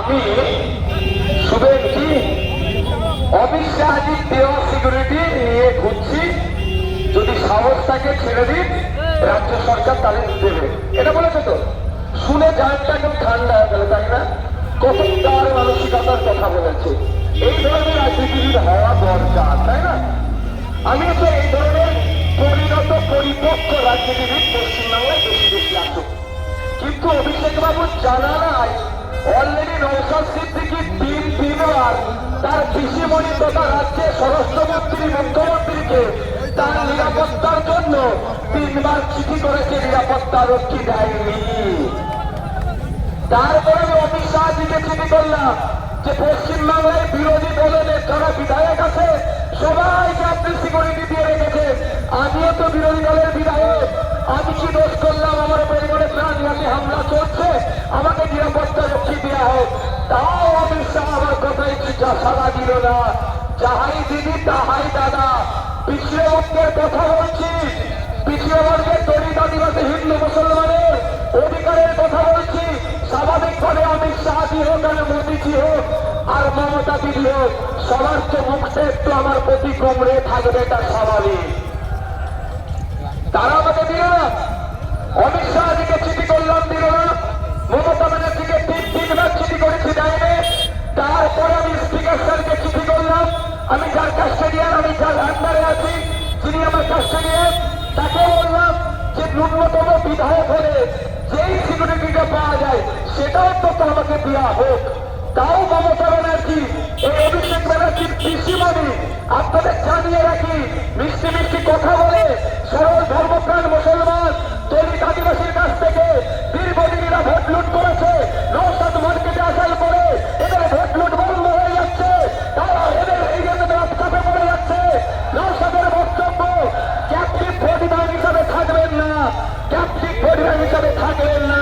আমি শুভেন কি অমিত শাহজির দেওয়া সিকিউরিটি নিয়ে ঘুরছি, যদি সাহস থাকে ছেড়ে দিন, রাজ্য সরকার তাদের দেবে, এটা বলেছে তো। শুনে জানটা একদম ঠান্ডা হয়ে গেল, তাই না? কত তার মানসিকতার কথা বলেছে। এই ধরনের রাজনীতিবিদ হওয়া দরকার, তাই না? আমি তো এই ধরনের পরিণত পরিপক্ক রাজনীতিবিদ পশ্চিমবাংলায় বেশি বেশি আসুক, কিন্তু অভিষেক বাবু জানা নাই অলরেডি নওশাদ সিদ্দিকী তিনবার তার পিসিমণি তথা রাজ্যের স্বরাষ্ট্রমন্ত্রী মুখ্যমন্ত্রীকে তার নিরাপত্তার জন্য 3বার চিঠি করেছে, নিরাপত্তা রক্ষী দেয়নি। তারপরে আমি অমিত শাহজিকে চিঠি করলাম যে পশ্চিমবাংলায় বিরোধী দলের যারা বিধায়ক আছে সবাইকে আপনি সিকিউরিটি দিয়ে রেখেছেন, আমিও তো বিরোধী দলের বিধায়ক, আমি কি দোষ করলাম? আমার পরিবারের প্রাণঘাতী হামলা চলছে, আমাকে নিরাপত্তা রক্ষী দেওয়া হোক। তাও অমিত শাহ আমার কথায় সাড়া দিল না। যাহাই দিদি তাহাই দাদা। পিছিয়ে বর্গের কথা বলছি, পিছিয়ে বর্গের দলিত আদিবাসী হিন্দু মুসলমানের অধিকারের কথা বলছি। স্বাভাবিকভাবে অমিত শাহজি হোক আর মোদীজি হোক আর মমতা দিদি হোক, সবার তো মুখে একটু আমার প্রতি কুমড়ে থাকবে, এটা স্বাভাবিক। তারা আমাকে দিল না, অমিত শাহজিকে চিঠি করলাম, দিল না। মমতা ব্যানার্জিকে 3বার চিঠি করেছি, দেয়নি। তারপরে আমি স্পিকার স্যারকে চিঠি করলাম, আমি যার কাস্টোডিয়ান, আমি যার আন্ডারে আছি, যিনি আমার কাস্টোডিয়ান, তাকে বললাম যে ন্যূনতম বিধায়ক হলে যেই সিকিউরিটিটা পাওয়া যায় সেটাও তো আমাকে দেওয়া হোক। তাও মমতা ব্যানার্জি, এই অভিষেক ব্যানার্জির পিসিমণি, আপনাদের জানিয়ে রাখি, মিষ্টি মিষ্টি কথা বলে সরল ধর্মপ্রাণ মুসলমান দলিত আদিবাসীর কাছ থেকে দীর্ঘদিনীরা ভোট লুট করেছে। নওশাদ মার্কেটে আসার পরে এদের ভোট লুট বন্ধ হয়ে যাচ্ছে, তারা এদের এই জন্য চাপে পড়ে যাচ্ছে। নওশাদের বক্তব্য, ক্যাপটিভ ভোট ব্যাংক হিসাবে থাকবেন না, ক্যাপটিভ ভোট ব্যাংক হিসাবে থাকবেন না,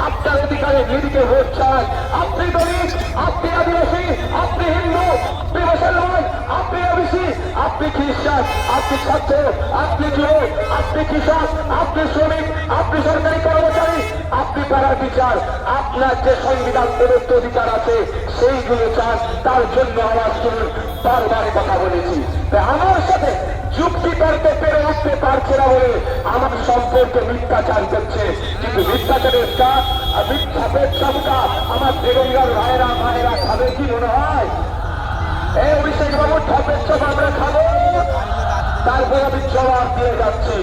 আপনার অধিকারে নিরিখে ভোট চান। আপনি দলিত, আপনি আদিবাসী, আপনি হিন্দু, আপনি মুসলমান, আপনি ওবিসি, আপনি খ্রিস্টান, আপনি ছাত্র, আপনি যুবক, আপনি কৃষক, আপনি শ্রমিক, আপনি সরকারি কর্মচারী, আপনি পাড়ার বিচার, আপনার যে সংবিধান প্রদত্ত অধিকার আছে সেইগুলো চান, তার জন্য আওয়াজ তুলুন। বারবার কথা বলেছি, আমার সাথে যুক্তি তর্কে পেরে উঠতে পারছে না বলে আমার সম্পর্কে মিথ্যাচার করছে, কিন্তু মিথ্যাচারের কাজ আর মিথ্যা পেটসাপটা আমার বেগঙ্গার ভাইরা মায়েরা খাবে কি মনে হয়? এই অভিষেক বাবু ঠপের চাপ আমরা খাবো। তারপর আমি জবাব দিয়ে যাচ্ছি,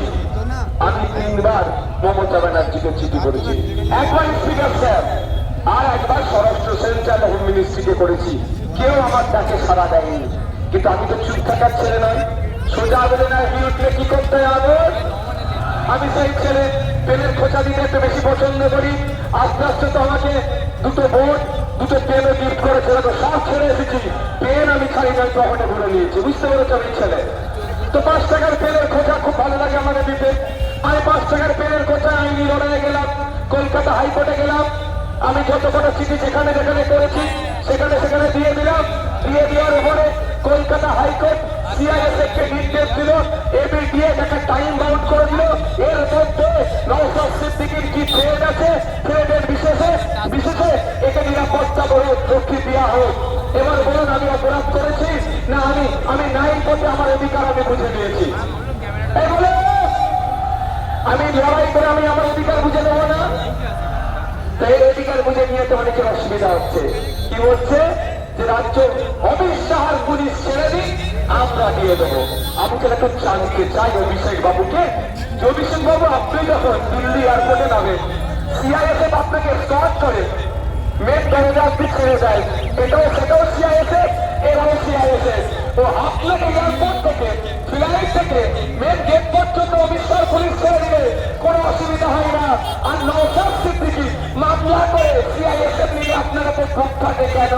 আমি 3বার মমতা ব্যানার্জিকে চিঠি করেছি, একবার স্পিকার স্যার আর একবার স্বরাষ্ট্র সেন্ট্রাল হোম মিনিস্ট্রিকে করেছি, কেউ আমার ডাকে সাড়া দেয়নি। কিন্তু আমি তো চুপ থাকার ছেলে নয়, সোজা বলে না বিরুদ্ধে কি করতে হবে। আমি সেই ছেলে পেনের খোঁচা দিতে একটু বেশি পছন্দ করি। আস্তে আস্তে তো আমাকে 2টো বোর্ড 2টো পেনও গিফট করেছে, সব ছেড়ে এসেছি, পেন আমি ছাড়ি নাই, তখনও ঘুরে নিয়েছি, বুঝতে পেরেছি আমি ছেলে। তো 5 টাকার পেনের খোঁচা খুব ভালো লাগে আমাকে দিতে। আমি 5 টাকার পেনের খোঁচা আইনি লড়াইয়ে গেলাম, কলকাতা হাইকোর্টে গেলাম, আমি যত কটা চিঠি যেখানে যেখানে করেছি সেখানে সেখানে দিয়ে দিলাম। দিয়ে দেওয়ার উপরে কলকাতা হাইকোর্ট সিআইএসএফকে নির্দেশ দিল, এবিডিএ একটা টাইম বাউন্ড করে দিল, এর মধ্যে নওশাদ সিদ্দিকীর কি থ্রেড আছে, থ্রেডের বিশেষে একে নিরাপত্তা রক্ষী দেওয়া হোক। এবার বলুন, আমি অপরাধ করেছি না? আমি নাইন পথে আমার অধিকার আমি বুঝে নিয়েছি। এই বলে আমি লড়াই করে আমি আমার অধিকার বুঝে নেবো না? এই অধিকার বুঝে নিয়ে তো অনেকের অসুবিধা হচ্ছে। কি বলছে যে রাজ্য অমিত শাহর পুলিশ ছেড়ে দিন, আমরা দিয়ে দেবো। আমি তো একটু জানতে চাই অভিষেক বাবুকে, যে অভিষেক বাবু আপনি যখন দিল্লি এয়ারপোর্টে নামেন, সিআইএসএফ আপনাকে স্টপ করে মেন দরজা আপনি ছেড়ে দেয়, সেটাও সিআইএসএফ, এরাও সিআইএসএফ। তো আপনাকে এয়ারপোর্ট থেকে ফ্লাইট থেকে মেন গেট পর্যন্ত অমিত শাহ পুলিশ ছেড়ে দিলে কোনো অসুবিধা হয় না। আর নওশাদ সিদ্দিকী মামলা করে সিআইএসএফ নিয়ে আপনার উপর ক্ষোভ থাকে কেন?